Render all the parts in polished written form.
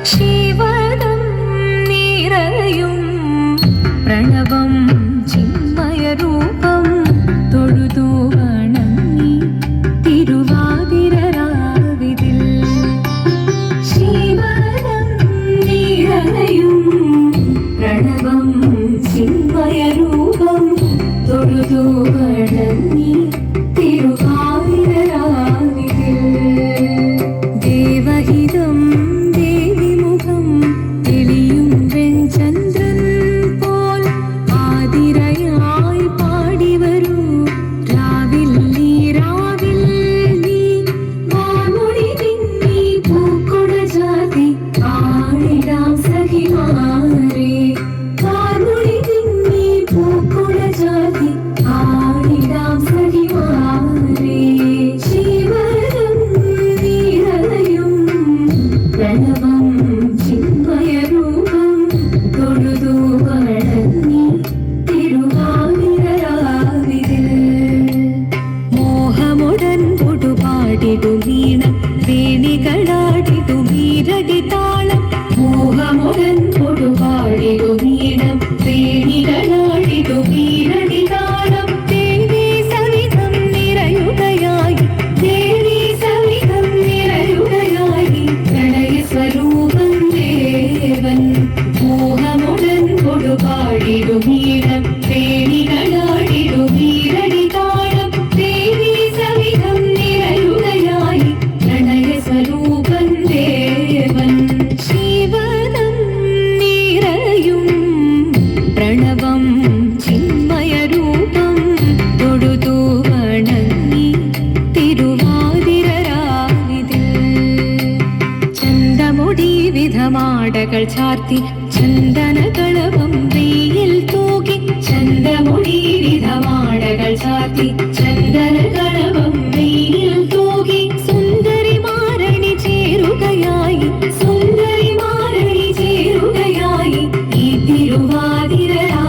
ശിവദം നിറയും പ്രണവം ചിന്മയരൂപം തൊഴുതു വണങ്ങി തിരുവാതിരരാവിതിൽ. ശിവദം നിറയും പ്രണവം ചിന്മയരൂപം തൊഴുതു വണങ്ങി തിരുവാതിരരാവിതിൽ. ദേവഹിതം മാടകൾ ചാർത്തി ചന്ദനകളവം വെയിൽ തൂകി. ചന്ദമുടി വിധമാടകൾ ചാർത്തി ചന്ദനകളവം വെയിൽ തൂകി. സുന്ദരി മാരണി ചേരുകയായി, സുന്ദരി മാരണി ചേരുകയായി ഈ തിരുവാതിരരാവിൽ.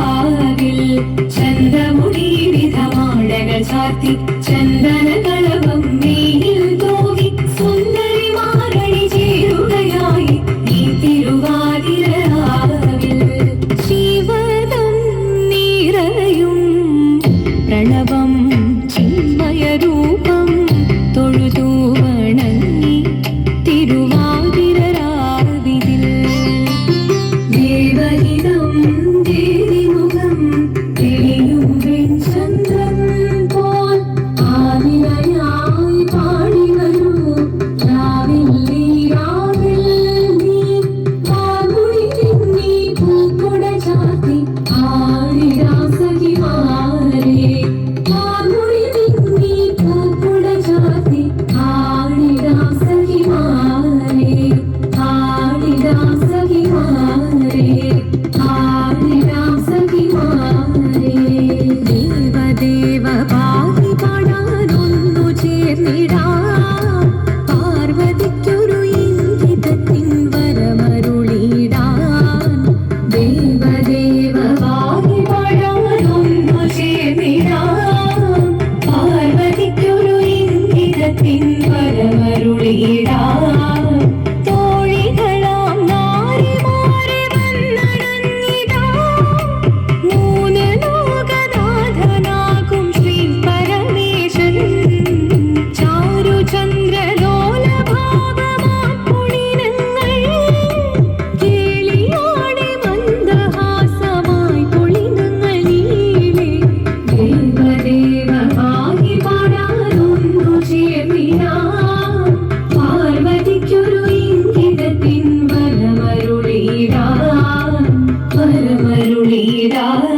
ചന്ദമുടി വിധമാടകൾ ചാർത്തി ചന്ദനകളവം വെയിൽ തൂകി. സുന്ദരി മാരണി ചേരുകയായി തിരുവാതിരരാവിൽ. ശിവദം നിറയും പ്രണവം ചിന്മയരൂപം തൊഴുതു വണങ്ങി തിരുവാതിരരാവിതിൽ. ദേവഹിതം ദേവിമുഖം തെളിയും വെൺചന്ദ്രൻ പോൽ ആതിരയായി പാടി വരൂ രാവിൽ. പരമരുളീടാ